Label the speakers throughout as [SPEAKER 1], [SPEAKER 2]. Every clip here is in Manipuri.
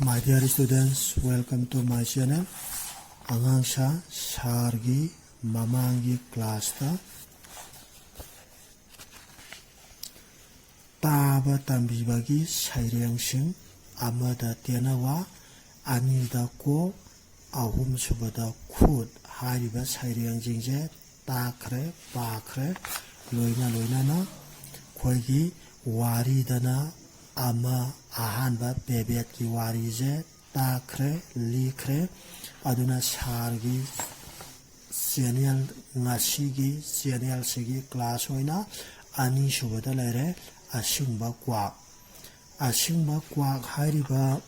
[SPEAKER 1] My dear students, welcome to my channel. Angangsha Shargi Mamangi class ta Taba tambibagi sairyangsing amada tenawa anida ko ahum subada khud hariba sairyangsingje takre pakre loina na khoigi wari dana ama ahanba bebet ki wari je takre likre aduna shargi senial ngasigi senial sigi class hoina ani subada lere asingba kwa hariba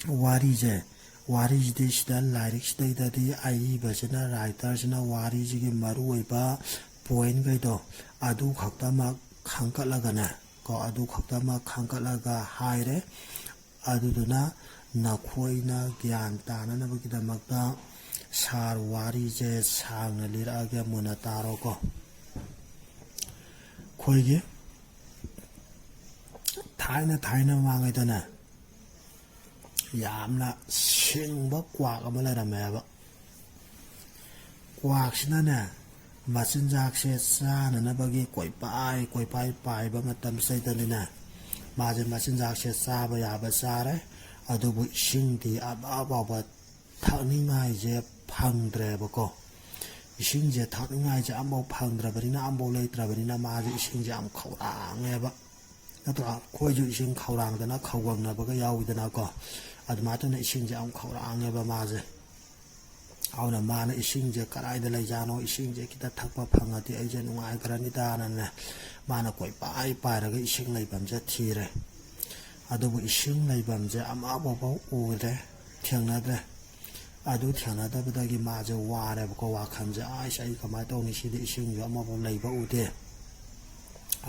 [SPEAKER 1] wari je wari jide sida lyric sida di ai bajana writer jana wari jigi maru oiba point gaido adu khakta ma khangkalaga na ko adu khakta ma khangkalaga haire aduduna nakhoina gyan tanana bagidamagta sar wari je sangna lirage muna taro ko khoige 타이나 망이더나 얌나 싱바 꽉 아무래라매바 꽉시나네 마신작세 싸나나 버기 꼬이빠이 빠이바 마땀 세더니나 마제 마신작세 싸바 야바 싸레 아두부 싱디 아바바바 타닝아이제 팡드레버고 이싱제 타닝아이제 암보 팡드레버리나 암보 레이트라버리나 마제 이싱제 암 khawrangeba natra khoju ising khawrang dana khawang na baga yawidana ko adma to na ising je am khawrang e ba ma je awna ma na ising je karai da lai jano ising je kita thakpa phanga ti ai je nungai karani da na ne ma na koi pai ra ga ising lai bam je thire adu bu ising lai bam je ama bo bo u re thengna de adu thengna da ba gi ma je wa re ko wa kham je ai sai kamai to ni si de ising yo ama bo lai ba u de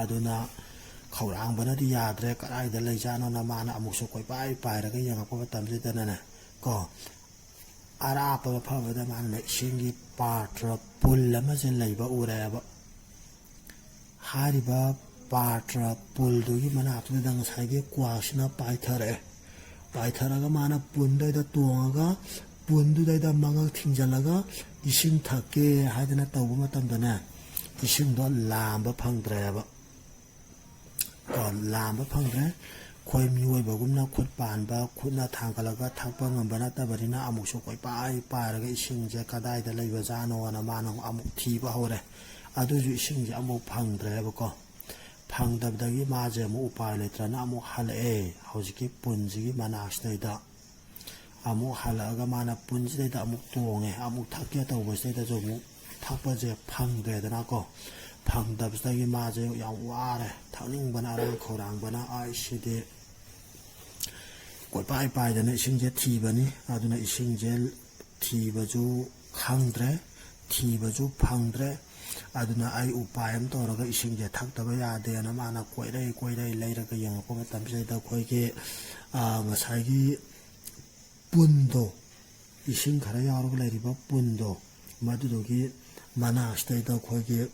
[SPEAKER 1] aduna khawrang bana di yadre karai da lai jano na mana amukso koi pai ra ga yang pa tam je dana na ko ara pa pha ba da man na singi patra pul ma je lai ba ure ba hari ba patra pul du gi mana apne dang sai ge kwa sina pai thare ga mana pun dai da tuang ga pun du dai da manga thingjala ga ising thakke haidana taw ma tam da na ising do lam ba phang dre ba còn làm bất phong thế khôi miuôi bảo cũng nó khuất bàn ba khuất na thang cả là cái thang băng ngầm bana ta bari na amuk so koi pai là cái sinh je kadai da lai ba za no na ma no amuk thi ba ho re adu ju sinh je amuk phang dre ba ko phang da da gi ma je mu upai le tra na amuk hal e hauji ki pun ji gi mana stai da amuk hal ga mana pun ji da amuk tong e amuk thak ya ta ba sai da jo mu thak ba je phang de da na ko 팡답스다기 맞아요 양와래 타닝바나랑 거랑바나 아이시데 꼴빠이빠이다네 싱제 티바니 아두나 이싱제 티바주 강드레 티바주 팡드레 아두나 아이 우파엠 떠라가 이싱제 탁다바 야데나 마나 꼬이레이 레이라가 영어가 담세다 거기 ngасай기 분도 이싱 가라 야로가 레리바 분도 마두도기 마나스테다 거기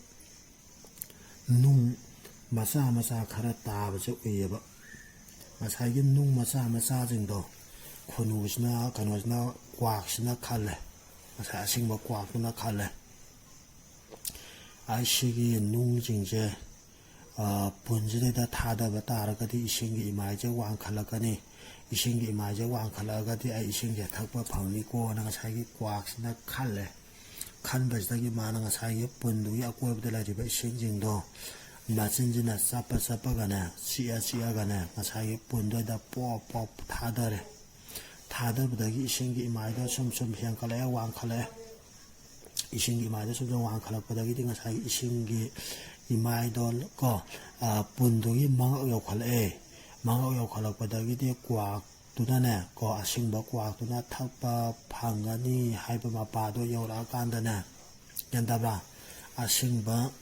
[SPEAKER 1] nung masa khara ta ba che uyeba masai gi nung masa jing do khonu sna kanwasna kwak sna khale masa asing ba kwak na khale ai shigi nung jing je punjide da tha da ba ta ra ga di ising gi mai je wang khala ka ni ising gi mai je wang khala ga di ai ising je thak ba phang ni ko na sai gi kwak sna khale khan bajda gi mana nga sai gi pundu ya ko bda la ri ba sing jing do ma chin jin na sapa ga na sia ga na nga sai gi pundu da po tha da bda gi sing gi mai da sum hyang kala ya wang khala ising gi mai da sum wang khala bda gi nga sai gi ising gi mai do ko pundu gi mang yo khala bda gi de kwa tuna네 ko asingba kwa tuna thakpa phangani haiba mapa do yora kandana yandabra asingba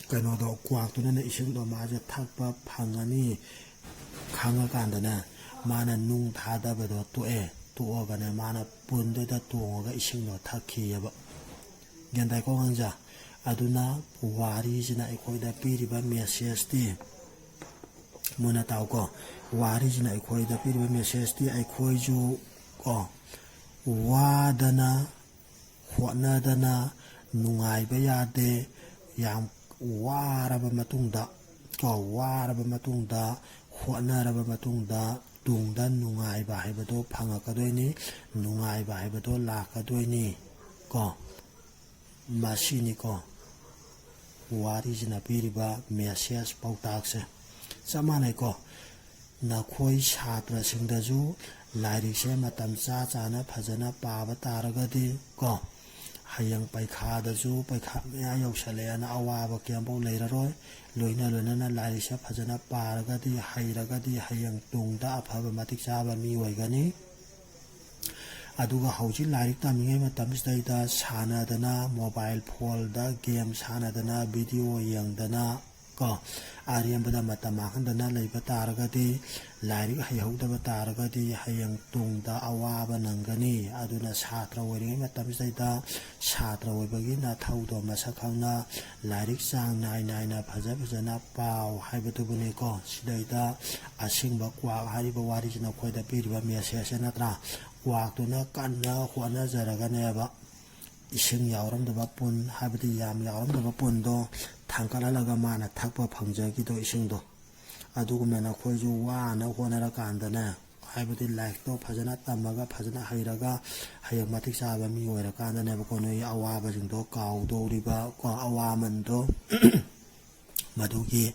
[SPEAKER 1] kano do kwa tuna ising do ma je thakpa phangani khanga kandana mana nung thada ba do to ga ne mana punde da to ga ising do thakhi yaba yandai ko nganja aduna wari jina ikoi da piriba message ti ꯃꯨꯟꯅ ꯇꯥꯎꯀꯣ ꯋꯥꯔꯤꯁꯤꯅ ꯑꯩꯈꯣꯏꯗ ꯄꯤꯔꯤꯕ ꯃꯦꯁꯦꯖꯇꯤ ꯑꯩꯈꯣꯏꯁꯨ ꯀꯣ ꯋꯥꯗꯅ ꯍꯣꯠꯅꯗꯅ ꯅꯨꯡꯉꯥꯏꯕ ꯌꯥꯗꯦ ꯌꯥꯝ waraba matungda ko waraba matungda hotnaraba matungda tungda nungaiba haibado phangakadoini nungaiba haibado lakadoini ko masini ko warijina piriba message pautakse samanai ko nakhoi chhatra singdaju lairikse matam cha chana phajana paba taragadi ko hayang paikhaadaju paikha mya yaushaleana awaba kyambau leiraroi loina loina lairikse phajana paragadi hairagadi hayang tungda aphaba matik chaba mi oigani aduga hauji lairik tamingai matamsdaida sanadana mobile phone da game sanadana video yangdana ko ariambada matamahandana leiba taragadi lairik hayhaudaba taragadi hayang tungda awaba nangani aduna chhatra oiringai matamsdaida chhatra oibagi na thaudo masakhangna lairik chang nai nai na phajana pau haibadubune ko sidaida asingba kwak hariba warijina khoida piriba message natra kwakduna kanna khwana jaraganeba ising yauramdaba pun habidi yam yauramdaba pundo thangkalalaga mana thakpa phangjagido isingdo adugumena khoiju wana honara kandana habidi like to phajana tamaga phajana hairaga hayang matik chaba mi oira kandana ba kono awaba jingdo kaudoriba ko awamando madugi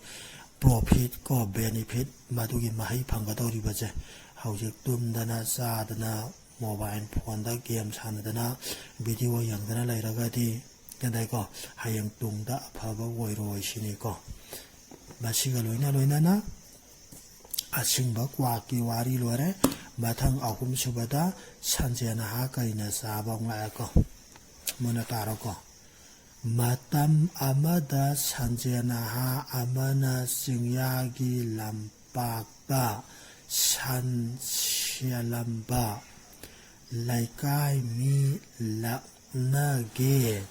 [SPEAKER 1] profit ko benefit madugi mahai phangadoriba je haujik tumdana sadana mobile phone da game sanadana video yangdana lairagadi kadai ko hayang tungda aphaba oiroi sini ko masiga loina loina na asingba kwaki wari lore mathang ahum subada sanjena ha kaina saba ngai ko mona taro ko matam amada sanjena ha amana singyagi lampakta san sialamba laikai mi laknage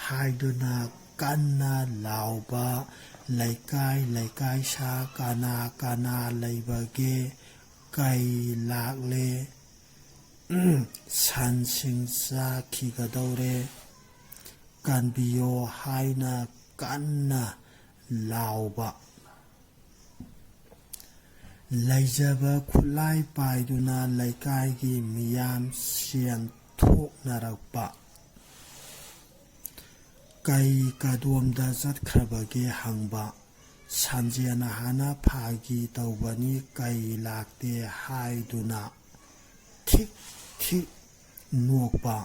[SPEAKER 1] haiduna kanna lauba laikai sa kana laibage kai lakle sansing sa khigadore kanbiyo haina kanna lauba laijaba khulai paiduna laikai gi miyam sian thoknarakpa kai kadumda zatkrabage hangba sanjena hana phagi tawbani kai lakte haiduna thik thik nokpa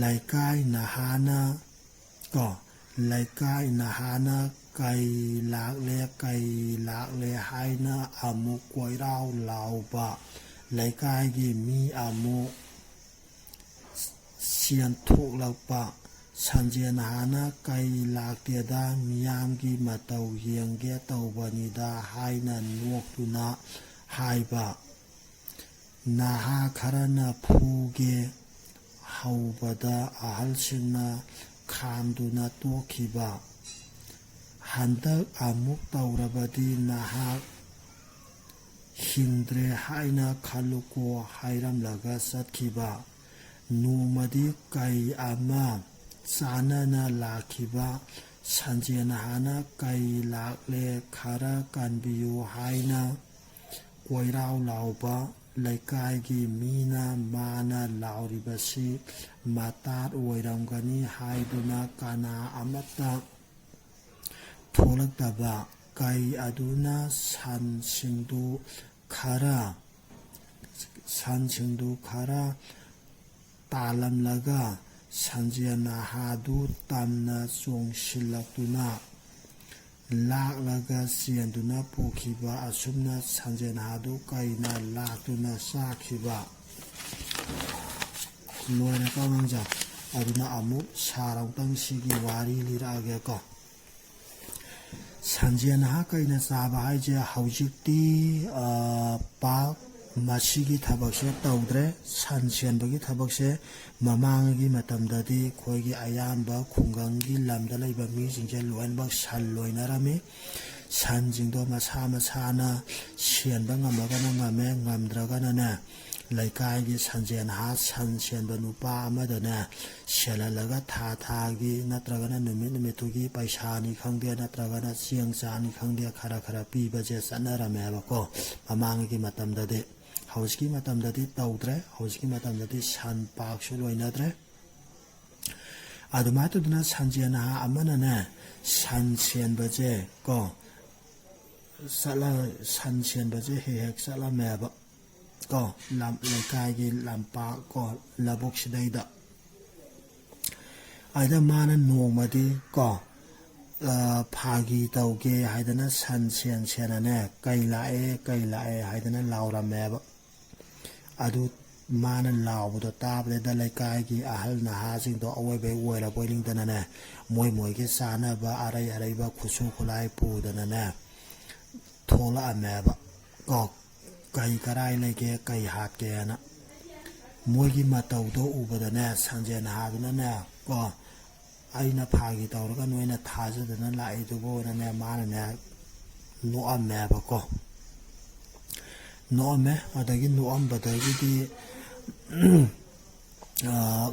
[SPEAKER 1] laikai nahana ko laikai nahana kai lakle haina amu koirau lauba laikai gi mi amu sian thok lakpa sanjena hana kai lakte da miyamgi matau yengge tawbanida haina noktuna haiba naha kharana phuge haubada ahalsingna khamduna tokhiba handak amuk taurabadi nahak hindre haina khaluko hairamlaga satkhiba numadi kai ama sanana lakhiba sanjena hana kai lakle khara kanbiyu haina koirau lauba laikai gi mina mana lauribasi matat oiramgani haiduna kana amata tholakdaba kai aduna sansingdu khara talamlaga sanjena hadu tamna chongsilakduna laklaga sianduna pokhiba asumna sanjena hadu kaina laktuna sakhiba loina kamangja aduna amuk sarangtang sigi wari lirage ko sanjena ha kaina saba haije haujikti pa masigi thabakse tawdre sansianbagi thabakse mamangagi matamdadi khoigi ayamba khungangi lamda laiba mi jingje loinbak sal loinarami ꯁꯟꯁꯤꯡꯗꯣ ꯃꯁꯥ ꯃꯁꯥꯅ ꯁꯦꯟꯕ ꯉꯝꯃꯒꯅ ꯉꯝꯃꯦ, ꯉꯝꯗ꯭ꯔꯒꯅꯅꯦ ꯂꯩꯀꯥꯏꯒꯤ ꯁꯟꯖꯦꯟꯍꯥ ꯁꯟ ꯁꯦꯟꯕ ꯅꯨꯄꯥ ꯑꯃꯗꯅꯦ ꯁꯦꯜꯍꯜꯂꯒꯊꯥ ꯊꯥꯒꯤ ꯅꯠꯇ꯭ꯔꯒꯅ ꯅꯨꯃꯤꯠ ꯅꯨꯃꯤꯠꯇꯨꯒꯤ ꯄꯩꯁꯥꯅꯤ ꯈꯪꯗꯦ ꯅꯠꯇ꯭ꯔꯒꯅ ꯆꯦꯡ ꯆꯥꯛꯅꯤ ꯈꯪꯗꯦ ꯈꯔ ꯈꯔ ꯄꯤꯕꯁꯦ ꯆꯠꯅꯔꯝꯃꯦꯕꯀꯣ ꯃꯃꯥꯡꯒꯤ ꯃꯇꯝꯗꯗꯤ. ꯍꯧꯖꯤꯛꯀꯤ ꯃꯇꯝꯗꯗꯤ ꯇꯧꯗ꯭ꯔꯦ. ꯍꯧꯖꯤꯛꯀꯤ ꯃꯇꯝꯗꯗꯤ ꯁꯟ ꯄꯥꯛꯁꯨ ꯂꯣꯏꯅꯗ꯭ꯔꯦ. ꯑꯗꯨꯃꯥꯏꯅ ꯇꯧꯗꯅ ꯁꯟꯖꯦꯟꯍꯥ ꯑꯃꯅꯅꯦ ꯁꯟ ꯁꯦꯟꯕꯁꯦ ꯀꯣ ꯁꯟ ꯁꯦꯟꯕꯁꯦ ꯍꯦꯛ ꯍꯦꯛ ꯆꯠꯂꯝꯃꯦꯕ ꯀꯣ ꯂꯩꯀꯥꯏꯒꯤ ꯂꯝꯄꯥꯛ ꯀꯣ ꯂꯧꯕꯨꯛꯁꯤꯗꯩꯗ. ꯑꯗ ꯃꯥꯅ ꯅꯣꯡꯃꯗꯤ ꯀꯣ ꯐꯥꯒꯤ ꯇꯧꯒꯦ ꯍꯥꯏꯗꯅ ꯁꯟ ꯁꯦꯅꯅꯦ ꯀꯩ ꯂꯥꯛꯑꯦ ꯍꯥꯏꯗꯅ ꯂꯥꯎꯔꯝꯃꯦꯕ. ꯑꯗꯨ ꯃꯥꯅ ꯂꯥꯎꯕꯗꯣ ꯇꯥꯕꯗ ꯂꯩꯀꯥꯏꯒꯤ ꯑꯍꯜ ꯅꯍꯥꯁꯤꯡꯗꯣ ꯑꯋꯣꯏꯕꯩ ꯑꯣꯏꯔꯕꯣꯏ ꯅꯤꯡꯗꯅꯅꯦ ꯃꯣꯏꯒꯤ ꯆꯥꯅꯕ ꯑꯔꯩ ꯑꯔꯩꯕ ꯈꯨꯠꯁꯨ ꯈꯨꯠꯂꯥꯏ ꯄꯨꯗꯅꯅꯦ ꯊꯣꯛꯂꯛꯑꯝꯃꯦꯕ ꯀꯣ ꯀꯩ ꯀꯔꯥꯏ ꯂꯩꯒꯦ ꯀꯩ ꯍꯥꯠꯀꯦꯅ. ꯃꯣꯏꯒꯤ ꯃꯇꯧꯗꯣ ꯎꯕꯗꯅꯦ ꯁꯟꯖꯦꯟꯍꯥꯗꯨꯅꯅꯦ ꯀꯣ ꯑꯩꯅ ꯐꯥꯒꯤ ꯇꯧꯔꯒ ꯅꯣꯏꯅ ꯊꯥꯖꯗꯅ ꯂꯥꯛꯏꯗꯨꯕꯨꯅꯅꯦ ꯃꯥꯅꯅꯦ ꯅꯣꯛꯑꯝꯃꯦꯕꯀꯣ. ꯅꯣꯛꯑꯝꯃꯦ. ꯑꯗꯒꯤ ꯅꯣꯛꯑꯝꯕꯗꯒꯤꯗꯤ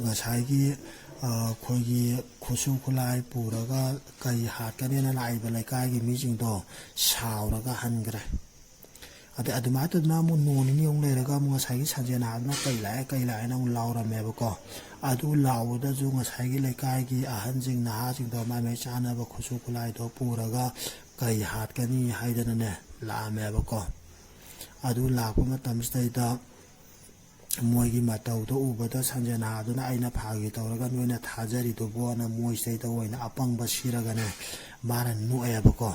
[SPEAKER 1] ꯉꯁꯥꯏꯒꯤ ꯑꯩꯈꯣꯏꯒꯤ ꯈꯨꯠꯁꯨ ꯈꯨꯠꯂꯥꯏ ꯄꯨꯔꯒ ꯀꯩ ꯍꯥꯠꯀꯅꯦꯅ ꯂꯥꯛꯏꯕ ꯂꯩꯀꯥꯏꯒꯤ ꯃꯤꯁꯤꯡꯗꯣ ꯁꯥꯎꯔꯒ ꯍꯟꯈ꯭ರೆ. ꯑꯗꯩ ꯑꯗꯨꯃꯥꯏꯅ ꯇꯧꯗꯅ ꯑꯃꯨꯛ ꯅꯣꯡ ꯅꯤꯅꯤ ꯑꯃꯨꯛ ꯂꯩꯔꯒ ꯑꯃꯨꯛ ꯉꯁꯥꯏꯒꯤ ꯁꯟꯖꯦꯟꯍꯥꯗꯨꯅ ꯀꯩ ꯂꯥꯛꯑꯦꯅ ꯑꯃꯨꯛ ꯂꯥꯎꯔꯝꯃꯦꯕꯀꯣ. ꯑꯗꯨ ꯂꯥꯎꯕꯗꯁꯨ ꯉꯁꯥꯏꯒꯤ ꯂꯩꯀꯥꯏꯒꯤ ꯑꯍꯟꯁꯤꯡ ꯅꯍꯥꯁꯤꯡꯗꯣ ꯃꯥꯏ ꯆꯥꯅꯕ ꯈꯨꯠꯁꯨ ꯈꯨꯠꯂꯥꯏꯗꯣ ꯄꯨꯔꯒ ꯀꯩ ꯍꯥꯠꯀꯅꯤ ꯍꯥꯏꯗꯅꯅꯦ ꯂꯥꯛꯑꯝꯃꯦꯕꯀꯣ. ꯑꯗꯨ ꯂꯥꯛꯄ ꯃꯇꯝꯁꯤꯗꯩꯗ ꯃꯣꯏꯒꯤ ꯃꯇꯧꯗꯣ ꯎꯕꯗ ꯁꯟꯖꯦꯟꯍꯥꯗꯨꯅ ꯑꯩꯅ ꯐꯥꯒꯤ ꯇꯧꯔꯒ ꯅꯣꯏꯅ ꯊꯥꯖꯔꯤꯗꯨꯕꯨꯅ ꯃꯣꯏꯁꯤꯗꯩꯗ ꯑꯣꯏꯅ ꯑꯄꯪꯕ ꯁꯤꯔꯒꯅꯦ ꯃꯥꯅ ꯅꯣꯛꯑꯦꯕꯀꯣ.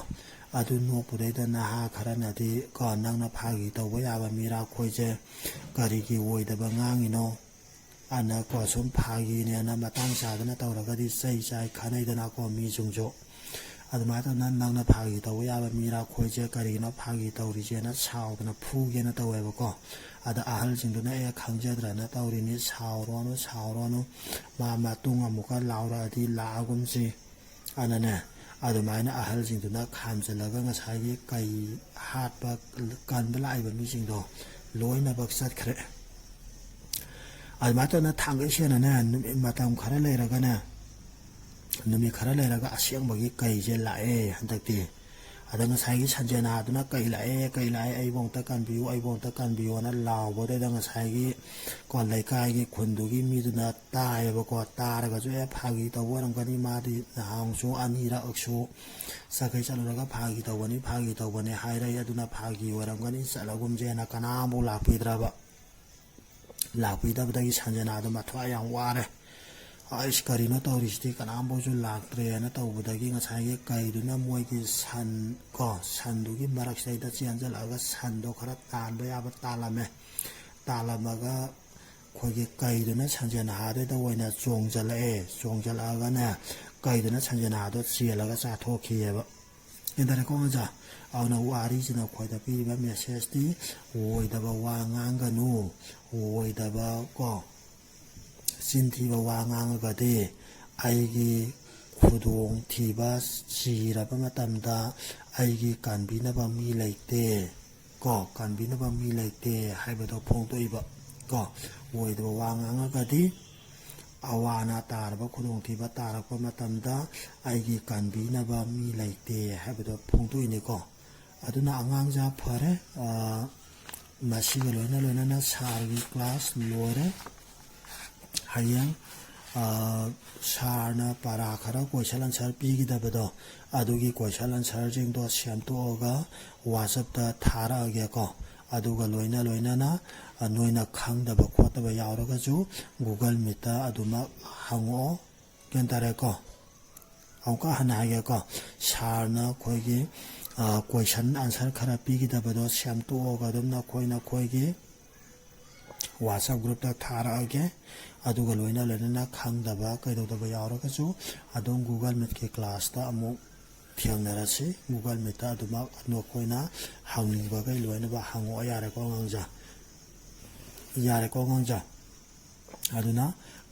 [SPEAKER 1] ꯑꯗꯨ ꯅꯣꯛꯄꯗꯩꯗ ꯅꯍꯥ ꯈꯔꯅꯗꯤ ꯀꯣ ꯅꯪꯅ ꯐꯥꯒꯤ ꯇꯧꯕ ꯌꯥꯕ ꯃꯤꯔꯥꯈꯣꯏꯁꯦ ꯀꯔꯤꯒꯤ ꯑꯣꯏꯗꯕ ꯉꯥꯡꯉꯤꯅꯣ ꯑꯅꯀꯣ ꯁꯨꯝ ꯐꯥꯒꯤꯅꯦꯅ ꯃꯇꯥꯡ ꯆꯥꯗꯅ ꯇꯧꯔꯒꯗꯤ ꯆꯩ ꯆꯥꯏ ꯈꯟꯅꯩꯗꯅꯀꯣ ꯃꯤꯁꯤꯡꯁꯨ. ꯑꯗꯨꯃꯥꯏꯅ ꯇꯧꯗꯅ ꯅꯪꯅ ꯐꯥꯒꯤ ꯇꯧꯕ ꯌꯥꯕ ꯃꯤꯔꯥꯈꯣꯏꯁꯦ ꯀꯔꯤꯒꯤꯅꯣ ꯐꯥꯒꯤ ꯇꯧꯔꯤꯁꯦꯅ ꯁꯥꯎꯗꯅ ꯐꯨꯒꯦꯅ ꯇꯧꯋꯦꯕꯀꯣ. ꯑꯗ ꯑꯍꯜꯁꯤꯡꯗꯨꯅ ꯈꯪꯖꯗ꯭ꯔꯅ ꯇꯧꯔꯤꯅꯤ ꯁꯥꯎꯔꯣꯅꯨ ꯃꯥ ꯃꯇꯨꯡ ꯑꯃꯨꯛꯀ ꯂꯥꯎꯔꯛꯑꯗꯤ ꯂꯥꯛꯑꯒꯨꯝꯁꯤ ꯑꯅꯅꯦ ꯑꯗꯨꯃꯥꯏꯅ ꯑꯍꯜꯁꯤꯡꯗꯨꯅ ꯈꯥꯝꯖꯤꯜꯂꯒ ꯉꯁꯥꯏꯒꯤ ꯀꯩ ꯍꯥꯠꯄ ꯀꯟꯕ ꯂꯥꯛꯏꯕ ꯃꯤꯁꯤꯡꯗꯣ ꯂꯣꯏꯅꯃꯛ ꯆꯠꯈ꯭ರೆ. ꯑꯗꯨꯃꯥꯏꯅ ꯇꯧꯗꯅ ꯊꯥꯡꯒꯩ ꯁꯦꯡꯅꯅꯦ ꯃꯇꯝ ꯈꯔ ꯂꯩꯔꯒꯅꯦ ꯅꯨꯃꯤꯠ ꯈꯔ ꯂꯩꯔꯒ ꯑꯁꯦꯡꯕꯒꯤ ꯀꯩꯁꯦ ꯂꯥꯛꯑꯦ ꯍꯟꯗꯛꯇꯤ. ꯑꯗ ꯉꯁꯥꯏꯒꯤ ꯁꯟꯖꯦꯟꯍꯥꯗꯨꯅ ꯀꯩ ꯂꯥꯛꯑꯦ ꯑꯩꯕꯨ ꯑꯝꯇ ꯀꯟꯕꯤꯌꯣꯅ ꯂꯥꯎꯕꯗꯩꯗ ꯉꯁꯥꯏꯒꯤ ꯀꯣ ꯂꯩꯀꯥꯏꯒꯤ ꯈꯨꯟꯗꯨꯒꯤ ꯃꯤꯗꯨꯅ ꯇꯥꯏꯌꯦꯕꯀꯣ. ꯇꯥꯔꯒꯁꯨ ꯐꯥꯒꯤ ꯇꯧꯕ ꯑꯣꯏꯔꯝꯒꯅꯤ ꯃꯥꯗꯤ ꯅꯍꯥꯟꯁꯨ ꯑꯅꯤꯔꯛꯁꯨ ꯆꯠꯈꯩ ꯆꯠꯂꯨꯔꯒ ꯐꯥꯒꯤ ꯇꯧꯕꯅꯤ ꯍꯥꯏꯔꯛꯏ. ꯑꯗꯨꯅ ꯐꯥꯒꯤ ꯑꯣꯏꯔꯝꯒꯅꯤ ꯆꯠꯂꯒꯨꯝꯁꯦꯅ ꯀꯅꯥꯝꯐꯥꯎ ꯂꯥꯛꯄꯤꯗꯕꯗꯒꯤ ꯁꯟꯖꯦꯟꯍꯥꯗꯣ ꯃꯊ꯭ꯋꯥꯏ ꯌꯥꯝ ꯋꯥꯔꯦ. ꯑꯩꯁ ꯀꯔꯤꯅꯣ ꯇꯧꯔꯤꯁꯤꯗꯤ ꯀꯅꯥꯝꯐꯥꯎꯁꯨ ꯂꯥꯛꯇ꯭ꯔꯦꯅ ꯇꯧꯕꯗꯒꯤ ꯉꯁꯥꯏꯒꯤ ꯀꯩꯗꯨꯅ ꯃꯣꯏꯒꯤ ꯁꯟꯗꯨꯒꯤ ꯃꯔꯛꯁꯤꯗꯩꯗ ꯆꯦꯟꯁꯤꯜꯂꯛꯑꯒ ꯁꯟꯗꯣ ꯈꯔ ꯇꯥꯟꯕ ꯌꯥꯕ ꯇꯥꯜꯂꯝꯃꯒ ꯑꯩꯈꯣꯏꯒꯤ ꯀꯩꯗꯨꯅ ꯁꯟꯖꯦꯟꯍꯥꯗꯨꯗ ꯑꯣꯏꯅ ꯆꯣꯡꯖꯜꯂꯛꯑꯒꯅꯦ ꯀꯩꯗꯨꯅ ꯁꯟꯖꯦꯟꯍꯥꯗꯣ ꯆꯦꯜꯂꯒ ꯆꯥꯊꯣꯛꯈꯤꯑꯕ. ꯒ꯭ꯌꯥꯟ ꯇꯥꯔꯦꯀꯣ ꯑꯣꯖꯥ. ꯑꯗꯨꯅ ꯋꯥꯔꯤꯁꯤꯅ ꯑꯩꯈꯣꯏꯗ ꯄꯤꯔꯤꯕ ꯃꯦꯁꯦꯖꯇꯤ ꯑꯣꯏꯗꯕ ꯋꯥ ꯉꯥꯡꯒꯅꯨ. ꯑꯣꯏꯗꯕ ꯆꯤꯟꯊꯤꯕ ꯋꯥ ꯉꯥꯡꯉꯒꯗꯤ ꯑꯩꯒꯤ ꯈꯨꯗꯣꯡꯊꯤꯕ ꯆꯤꯔꯕꯃꯇꯝꯗ ꯑꯩꯒꯤ ꯀꯟꯕꯤꯅꯕ ꯃꯤ ꯂꯩꯇꯦ ꯍꯥꯏꯕꯗꯣ ꯐꯣꯡꯗꯣꯛꯏꯕ ꯀꯣ. ꯑꯣꯏꯗꯕ ꯋꯥ ꯉꯥꯡꯉꯒꯗꯤ ꯑꯋꯥ ꯑꯅꯥ ꯇꯥꯔꯕ ꯈꯨꯗꯣꯡꯊꯤꯕ ꯇꯥꯔꯛꯄ ꯃꯇꯝꯗ ꯑꯩꯒꯤ ꯀꯟꯕꯤꯅꯕ ꯃꯤ ꯂꯩꯇꯦ ꯍꯥꯏꯕꯗꯣ ꯐꯣꯡꯗꯣꯛꯏꯅꯤꯀꯣ. ꯑꯗꯨꯅ ꯑꯉꯥꯡꯖꯥ ꯐꯔꯦ. ꯃꯁꯤꯒ ꯂꯣꯏꯅꯅ ꯁꯥꯔꯒꯤ ꯀ꯭ꯂꯥꯁ ꯂꯣꯏꯔꯦ. ꯍꯌꯦꯡ ꯁꯥꯔꯅ ꯄꯔꯥ ꯈꯔ ꯀꯣꯏꯁꯟ ꯑꯟꯁꯔ ꯄꯤꯒꯗꯕꯗꯣ ꯑꯗꯨꯒꯤ ꯀꯣꯏꯁꯟ ꯑꯟꯁꯔꯁꯤꯡꯗꯣ ꯁꯦꯝꯗꯣꯛꯑꯒ ꯋꯥꯆꯞꯇ ꯊꯥꯔꯛꯑꯒꯦꯀꯣ. ꯑꯗꯨꯒ ꯂꯣꯏꯅꯅ ꯅꯣꯏꯅ ꯈꯪꯗꯕ ꯈꯣꯠꯇꯕ ꯌꯥꯎꯔꯒꯁꯨ ꯒꯨꯒꯜ ꯃꯤꯠꯇ ꯑꯗꯨꯃꯛ ꯍꯪꯉꯛꯑꯣ. ꯒ꯭ꯌꯥꯟ ꯇꯥꯔꯦꯀꯣ. ꯑꯃꯨꯛꯀ ꯍꯟꯅ ꯍꯥꯏꯒꯦꯀꯣ. ꯁꯥꯔꯅ ꯑꯩꯈꯣꯏꯒꯤ ꯀꯣꯏꯁꯟ ꯑꯟꯁꯔ ꯈꯔ ꯄꯤꯒꯗꯕꯗꯣ ꯁꯦꯝꯗꯣꯛꯑꯒ ꯑꯗꯨꯝ ꯑꯩꯈꯣꯏꯒꯤ ꯋꯥꯆꯞ ꯒ꯭ꯔꯨꯞꯇ ꯊꯥꯔꯛꯑꯒꯦ. ꯑꯗꯨꯒ ꯂꯣꯏꯅꯅ ꯈꯪꯗꯕ ꯀꯩꯗꯧꯗꯕ ꯌꯥꯎꯔꯒꯁꯨ ꯑꯗꯨꯝ ꯒꯨꯒꯜ ꯃꯤꯠꯀꯤ ꯀ꯭ꯂꯥꯁꯇ ꯑꯃꯨꯛ ꯊꯦꯡꯅꯔꯁꯤ. ꯒꯨꯒꯜ ꯃꯤꯠꯇ ꯑꯗꯨꯃꯛ ꯑꯩꯈꯣꯏꯅ ꯍꯪꯅꯤꯡꯕꯈꯩ ꯂꯣꯏꯅꯕ ꯍꯪꯉꯛꯑꯣ. ꯌꯥꯔꯦꯀꯣ ꯑꯉꯥꯡꯖꯥ. ꯑꯗꯨꯅ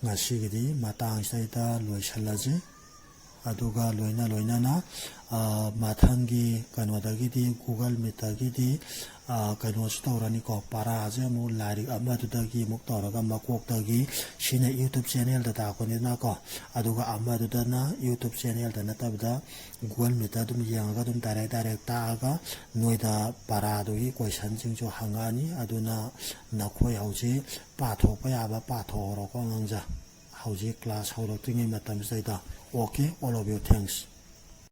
[SPEAKER 1] ꯉꯁꯤꯒꯤꯗꯤ ꯃꯇꯥꯡꯁꯤꯗꯩꯗ ꯂꯣꯏꯁꯤꯜꯂꯁꯤ. ꯑꯗꯨꯒ ꯂꯣꯏꯅꯅ ꯃꯊꯪꯒꯤ ꯀꯩꯅꯣꯗꯒꯤꯗꯤ ꯒꯨꯒꯜ ꯃꯤꯠꯇꯒꯤꯗꯤ ꯀꯩꯅꯣꯁꯨ ꯇꯧꯔꯅꯤꯀꯣ ꯄꯔꯥꯁꯦ ꯑꯃꯨꯛ ꯂꯥꯏꯔꯤꯛ ꯑꯃꯗꯨꯗꯒꯤ ꯑꯃꯨꯛ ꯇꯧꯔꯒ ꯃꯀꯣꯛꯇꯒꯤ ꯁꯤꯅ ꯌꯨꯇꯨꯕ ꯆꯦꯅꯦꯜꯗ ꯇꯥꯛꯄꯅꯤꯅꯀꯣ ꯑꯗꯨꯒ ꯑꯃꯗꯨꯗꯅ ꯌꯨꯇꯨꯕ ꯆꯦꯅꯦꯜꯗ ꯅꯠꯇꯕꯗ ꯒꯨꯒꯜ ꯃꯤꯠꯇ ꯑꯗꯨꯝ ꯌꯦꯡꯉꯒ ꯑꯗꯨꯝ ꯗꯥꯏꯔꯦꯛ ꯇꯥꯛꯑꯒ ꯅꯣꯏꯗ ꯄꯔꯥꯗꯨꯒꯤ ꯀꯣꯏꯁꯟꯁꯤꯡꯁꯨ ꯍꯪꯉꯛꯑꯅꯤ ꯑꯗꯨꯅ ꯅꯈꯣꯏ ꯍꯧꯖꯤꯛ ꯄꯥꯊꯣꯛꯄ ꯌꯥꯕ ꯄꯥꯊꯣꯛꯍꯧꯔꯣꯀꯣ ꯑꯉꯥꯡꯁꯦ ꯍꯧꯖꯤꯛ ꯀ꯭ꯂꯥꯁ ꯍꯧꯔꯛꯇ꯭ꯔꯤꯉꯩ ꯃꯇꯝꯁꯤꯗꯩꯗ okay all of you thanks